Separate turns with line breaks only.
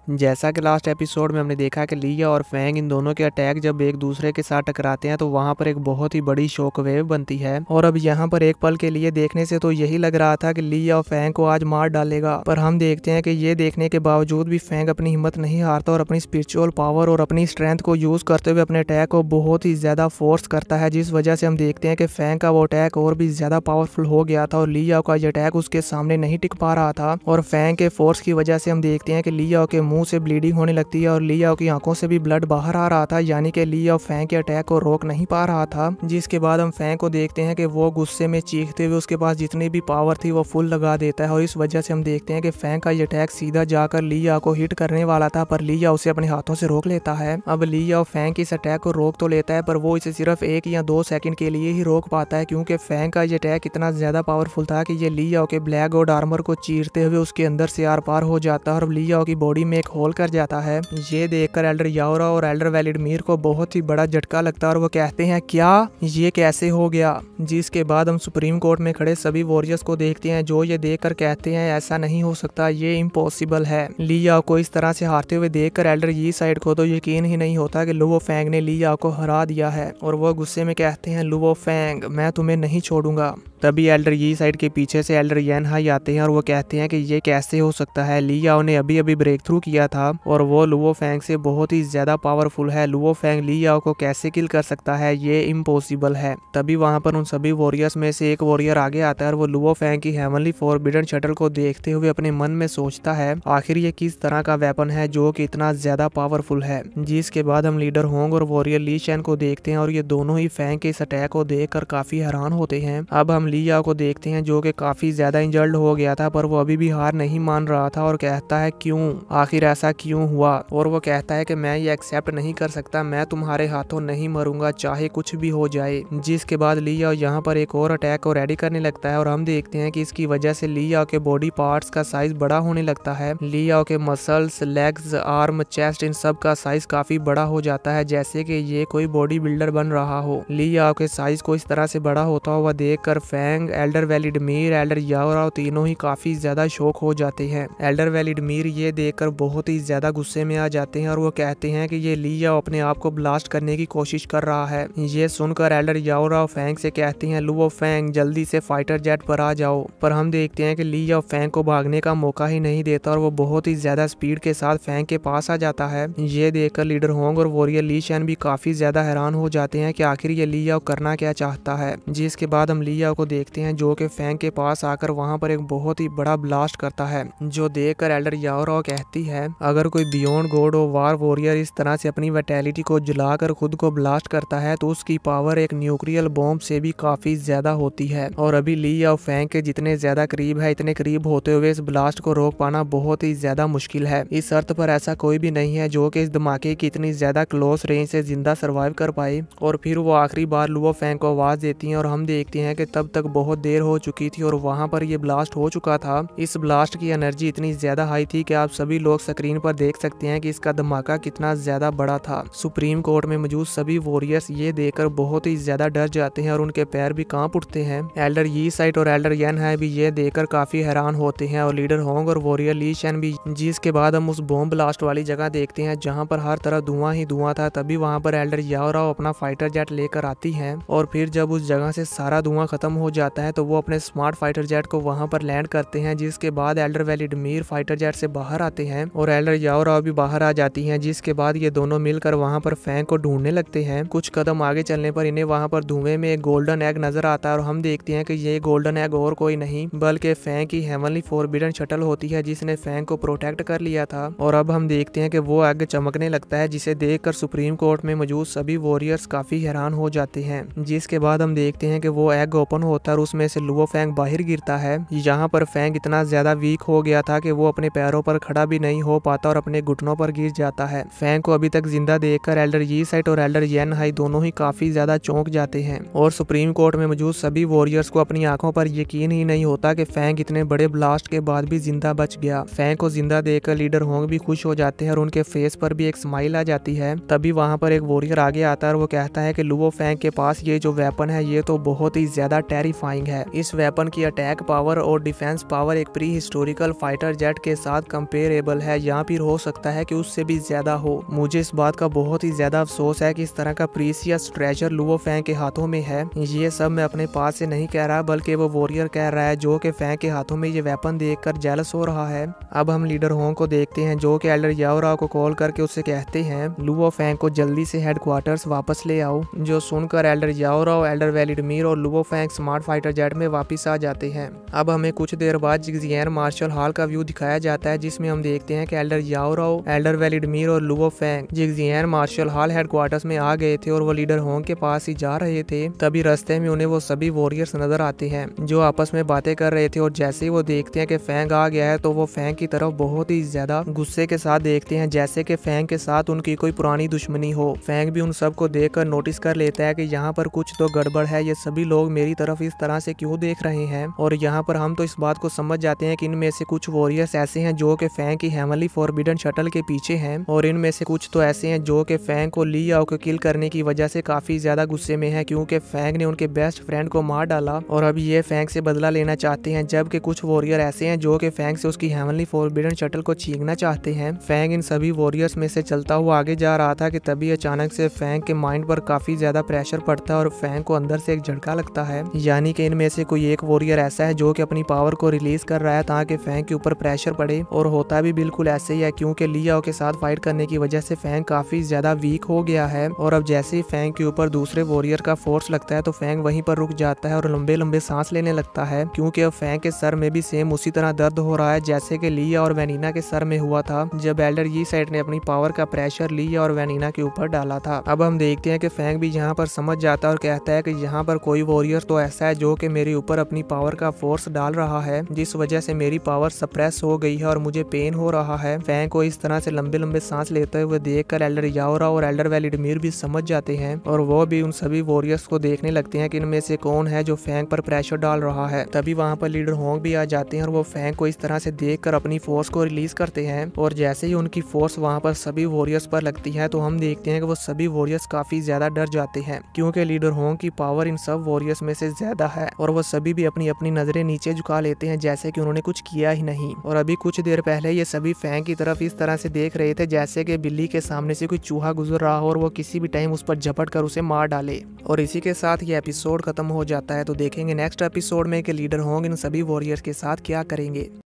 जैसा कि last episode में हमने देखा कि लिया और फैंग इन दोनों के अटैक जब एक दूसरे के साथ टकराते हैं तो वहां पर एक बहुत ही बड़ी शॉक वेव बनती है। और अब यहाँ पर एक पल के लिए देखने से तो यही लग रहा था कि लिया और फैंग को आज मार डालेगा, पर हम देखते हैं कि ये देखने के बावजूद भी फैंग अपनी हिम्मत नहीं हारता और अपनी स्पिरिचुअल पावर और अपनी स्ट्रेंथ को यूज करते हुए अपने अटैक को बहुत ही ज्यादा फोर्स करता है, जिस वजह से हम देखते हैं कि फैंग का वो अटैक और भी ज्यादा पावरफुल हो गया था और लिया का ये अटैक उसके सामने नहीं टिक पा रहा था। और फैंग के फोर्स की वजह से हम देखते हैं कि लिया के मुंह से ब्लीडिंग होने लगती है और लिया की आंखों से भी ब्लड बाहर आ रहा था, यानी कि लिया फैंग के अटैक को रोक नहीं पा रहा था। जिसके बाद हम फैंग को देखते हैं कि वो गुस्से में चीखते हुए उसके पास जितनी भी पावर थी वो फुल लगा देता है और इस वजह से हम देखते हैं कि फैंग का ये अटैक सीधा जाकर लिया को हिट करने वाला था, पर लिया उसे अपने हाथों से रोक लेता है। अब लिया फैंग की इस अटैक को रोक तो लेता है, पर वो इसे सिर्फ 1 या 2 सेकंड के लिए ही रोक पाता है, क्योंकि फैंग का ये अटैक इतना ज्यादा पावरफुल था कि ये लिया के ब्लैक गॉड आर्मर को चीरते हुए उसके अंदर से आर पार हो जाता है और लिया की बॉडी में एक होल कर जाता है। ये देखकर एल्डर याओरा और एल्डर वेलिडमीर को बहुत ही बड़ा झटका लगता है और वो कहते हैं क्या ये कैसे हो गया। जिसके बाद हम सुप्रीम कोर्ट में खड़े सभी वॉरियर्स को देखते हैं जो ये देखकर कहते हैं ऐसा नहीं हो सकता, ये इम्पॉसिबल है। लिया को इस तरह से हारते हुए देखकर एल्डर यी साइड को तो यकीन ही नहीं होता कि लुवो फैंग ने लिया को हरा दिया है और वो गुस्से में कहते हैं लुवो फैंग मैं तुम्हें नहीं छोड़ूंगा। तभी एल्डर यी साइड के पीछे से एल्डर येन हाई आते हैं और वो कहते हैं कि ये कैसे हो सकता है, लिया ने अभी अभी ब्रेक थ्रू किया था और वो लुवो फैंग से बहुत ही ज्यादा पावरफुल है, लुवो फैंग लिया को कैसे किल कर सकता है, ये इम्पॉसिबल है। तभी वहां पर उन सभी वॉरियर्स में से एक वॉरियर आगे आता है और वो लुवो फैंग की हेवनली फॉरबिडन शटल को देखते हुए अपने मन में सोचता है आखिर ये किस तरह का वेपन है जो कि इतना ज्यादा पावरफुल है। जिसके बाद हम लीडर होंग और वॉरियर ली शैन को देखते हैं और ये दोनों ही फैंग के इस अटैक को देखकर काफी हैरान होते हैं। अब हम लिया को देखते हैं जो कि काफी ज्यादा इंजर्ड हो गया था, पर वो अभी भी हार नहीं मान रहा था और कहता है क्यों, आखिर ऐसा क्यों हुआ। और वो कहता है कि मैं ये एक्सेप्ट नहीं कर सकता, मैं तुम्हारे हाथों नहीं मरूंगा चाहे कुछ भी हो जाए। जिसके बाद लिया यहाँ पर एक और अटैक को रेडी करने लगता है और हम देखते हैं कि इसकी वजह से लिया के बॉडी पार्ट्स का साइज बड़ा होने लगता है। लिया के मसल्स, लेग्स, आर्म, चेस्ट इन सब का साइज काफी बड़ा हो जाता है, जैसे कि ये कोई बॉडी बिल्डर बन रहा हो। लिया के साइज को इस तरह से बड़ा होता हुआ देखकर फैंग, एल्डर वेलिडमीर, एल्डर याओरा तीनों ही काफी ज्यादा शॉक हो जाते हैं। एल्डर वेलिडमीर ये देखकर बहुत ही ज्यादा गुस्से में आ जाते हैं और वो कहते हैं कि ये लिया अपने आप को ब्लास्ट करने की कोशिश कर रहा है। ये सुनकर एल्डर याओरा फैंग से कहते हैं लुवो फैंग जल्दी से फाइटर जेट पर आ जाओ, पर हम देखते हैं कि लिया फैंग को भागने का मौका ही नहीं देता और वो बहुत ही ज्यादा स्पीड के साथ फैंग के पास आ जाता है। ये देखकर लीडर होंग और वॉरियर ली शैन भी काफी ज्यादा हैरान हो जाते हैं कि आखिर ये लिया करना क्या चाहता है। जिसके बाद हम लिया को देखते हैं जो कि फैंग के पास आकर वहां पर एक बहुत ही बड़ा ब्लास्ट करता है, जो देखकर एल्डर याओरा कहती है अगर कोई बियॉन्ड गॉड और वार वॉरियर इस तरह से अपनी वैटेलिटी को जलाकर खुद को ब्लास्ट करता है तो उसकी पावर एक न्यूक्लियर बॉम्ब से भी काफी ज्यादा होती है। और अभी लिया और फैंग के जितने ज्यादा करीब है, इतने करीब होते हुए इस ब्लास्ट को रोक पाना बहुत ही ज्यादा मुश्किल है। इस अर्थ पर ऐसा कोई भी नहीं है जो कि इस धमाके की इतनी ज्यादा क्लोज रेंज से जिंदा सर्वाइव कर पाए। और फिर वो आखिरी बार लुवो फैंग को आवाज देती है और हम देखते हैं कि तब तक बहुत देर हो चुकी थी और वहां पर ये ब्लास्ट हो चुका था। इस ब्लास्ट की एनर्जी इतनी ज्यादा हाई थी कि आप सभी लोग स्क्रीन पर देख सकते हैं कि इसका धमाका कितना ज्यादा बड़ा था। सुप्रीम कोर्ट में मौजूद सभी वॉरियर्स ये देखकर बहुत ही ज्यादा डर जाते हैं और उनके पैर भी कांप उठते हैं। एल्डर यी साइट और एल्डर येन हाई भी ये देखकर काफी हैरान होते हैं और लीडर होंग और वॉरियर ली शैन भी। जिसके बाद हम उस बॉम्ब ब्लास्ट वाली जगह देखते हैं जहां पर हर तरफ धुआं ही धुआं था। तभी वहां पर एल्डर याओरा अपना फाइटर जेट लेकर आती है और फिर जब उस जगह से सारा धुआं खत्म हो जाता है तो वो अपने स्मार्ट फाइटर जेट को वहां पर लैंड करते हैं। जिसके बाद एल्डर वेलिडमीर फाइटर जेट से बाहर आते हैं और एल्डर याओरा भी बाहर आ जाती हैं। जिसके बाद ये दोनों मिलकर वहां पर फैंग को ढूंढने लगते हैं। कुछ कदम आगे चलने पर इन्हें वहां पर धुएं में एक गोल्डन एग नजर आता है और हम देखते हैं कि ये गोल्डन एग और कोई नहीं बल्कि फैंग की हेवनली फॉरबिडन शटल होती है जिसने फैंग को प्रोटेक्ट कर लिया था। और अब हम देखते हैं कि वो एग चमकने लगता है जिसे देखकर सुप्रीम कोर्ट में मौजूद सभी वॉरियर्स काफी हैरान हो जाते हैं। जिसके बाद हम देखते हैं कि वो एग ओपन होता है और उसमें से लुवो फैंग बाहर गिरता है। यहाँ पर फैंग इतना ज्यादा वीक हो गया था कि वो अपने पैरों पर खड़ा भी नहीं हो पाता और अपने घुटनों पर गिर जाता है। फैंग को अभी तक जिंदा देखकर एल्डर यी साइट और एल्डर येन हाई दोनों ही काफी ज्यादा चौंक जाते हैं और सुप्रीम कोर्ट में मौजूद सभी वॉरियर्स को अपनी आंखों पर यकीन ही नहीं होता कि फैंग इतने बड़े ब्लास्ट के बाद भी जिंदा बच गया। फैंग को जिंदा देखकर लीडर होंग भी खुश हो जाते हैं और उनके फेस पर भी एक स्माइल आ जाती है। तभी वहां पर एक वॉरियर आगे आता है और वो कहता है कि लुवो फैंग के पास ये जो वेपन है ये तो बहुत ही ज्यादा टेरिफाइंग है। इस वेपन की अटैक पावर और डिफेंस पावर एक प्री हिस्टोरिकल फाइटर जेट के साथ कंपेरेबल है या फिर हो सकता है कि उससे भी ज्यादा हो। मुझे इस बात का बहुत ही ज्यादा अफसोस है कि इस तरह का प्रीसियस ट्रेजर लुओ फैंग के हाथों में है। ये सब मैं अपने पास से नहीं कह रहा बल्कि वो वॉरियर कह रहा है जो कि फैंग के हाथों में ये वेपन देखकर जेलस हो रहा है। अब हम लीडर होंग को देखते हैं जो कि एल्डर याओराओ को कॉल करके उससे कहते हैं लुओ फैंग को जल्दी से हेडक्वार्टर्स वापस ले आओ। जो सुनकर एल्डर याओराओ, एल्डर वेलिडमीर और Luo Fang smart fighter jet में वापस आ जाते हैं। अब हमें कुछ देर बाद जिग्जियन मार्शल हॉल का व्यू दिखाया जाता है जिसमें हम देखते हैं कि एल्डर याओराओ, एल्डर वेलिडमीर और लुओ फैंग जिग्जियन मार्शल हॉल हेडक्वार्टर्स में आ गए थे और वो लीडर होंग के पास ही जा रहे थे। तभी रास्ते में उन्हें वो सभी वॉरियर्स नजर आते हैं जो आपस में बातें कर रहे थे और जैसे ही वो देखते हैं कि फैंग आ गया है तो वो फैंग की तरफ बहुत ही ज्यादा गुस्से के साथ देखते हैं जैसे कि फैंग के साथ उनकी कोई पुरानी दुश्मनी हो। फैंग भी उन सब को देखकर नोटिस कर लेता है कि यहाँ पर कुछ तो गड़बड़ है, ये सभी लोग मेरी तरफ इस तरह से क्यों देख रहे हैं। और यहाँ पर हम तो इस बात को समझ जाते हैं कि इनमें से कुछ वॉरियर्स ऐसे हैं जो कि फैंग की हेवनली फॉरबिडन शटल के पीछे हैं और इनमें से कुछ तो ऐसे हैं जो कि फैंग को ली याओ को किल करने की वजह से काफी ज्यादा गुस्से में है क्योंकि फैंग ने उनके बेस्ट फ्रेंड को मार डाला और अब ये फैंग से बदला लेना चाहते हैं। जबकि कुछ वॉरियर ऐसे हैं जो कि फैंग से उसकी हेवनली फॉरबिडन शटल को छीनना चाहते हैं। फैंग इन सभी वॉरियर्स में से चलता हुआ आगे जा रहा था कि तभी अचानक से फैंग के माइंड पर काफी ज्यादा प्रेशर पड़ता है और फैंग को अंदर से एक झटका लगता है, यानी कि इनमें से कोई एक वॉरियर ऐसा है जो कि अपनी पावर को रिलीज कर रहा है ताकि फैंग के ऊपर प्रेशर पड़े। और होता भी बिल्कुल ऐसे ही है क्योंकि ली याओ के साथ फाइट करने की वजह से फैंग काफी ज्यादा वीक हो गया है और अब जैसे ही फैंग के ऊपर दूसरे वॉरियर का फोर्स लगता है तो फैंग वहीं पर रुक जाता है और लंबे लंबे सांस लेने लगता है क्योंकि अब फैंग के सर में भी सेम उसी तरह दर्द हो रहा है जैसे कि लिया और वेनिना के सर में हुआ था जब एल्डर यी साइड ने अपनी पावर का प्रेशर लिया और वेनिना के ऊपर डाला था। अब हम देखते हैं कि फैंग भी यहाँ पर समझ जाता है और कहता है कि यहाँ पर कोई वॉरियर तो ऐसा है जो कि मेरे ऊपर अपनी पावर का फोर्स डाल रहा है जिस वजह से मेरी पावर सप्रेस हो गई है और मुझे पेन हो रहा है। फैंग को इस तरह से लंबे लंबे सांस लेते हुए देखकर एल्डर याओरा और एल्डर वेलिडमीर भी समझ जाते हैं और वो भी उन सभी वॉरियर्स को देखने लगते हैं कि इनमें से कौन है जो फैंग पर प्रेशर डाल रहा है। तभी वहाँ पर लीडर होंग भी आ जाते हैं और वो फैंग को इस तरह से देखकर अपनी फोर्स को रिलीज करते हैं और जैसे ही उनकी फोर्स वहाँ पर सभी वॉरियर्स पर लगती है तो हम देखते हैं कि वो सभी वॉरियर्स काफी ज्यादा डर जाते हैं क्योंकि लीडर होंग की पावर इन सब वॉरियर्स में से ज्यादा है और वो सभी भी अपनी अपनी नजरें नीचे झुका लेते हैं जैसे कि उन्होंने कुछ किया ही नहीं। और अभी कुछ देर पहले ये सभी फैंग की तरफ इस तरह से देख रहे थे जैसे कि बिल्ली के सामने से कोई चूहा गुजर रहा हो और वो किसी भी टाइम उस पर झपट कर उसे मार डाले। और इसी के साथ ये एपिसोड खत्म हो जाता है। तो देखेंगे नेक्स्ट एपिसोड में कि लीडर होंग इन सभी वॉरियर्स के साथ क्या करेंगे।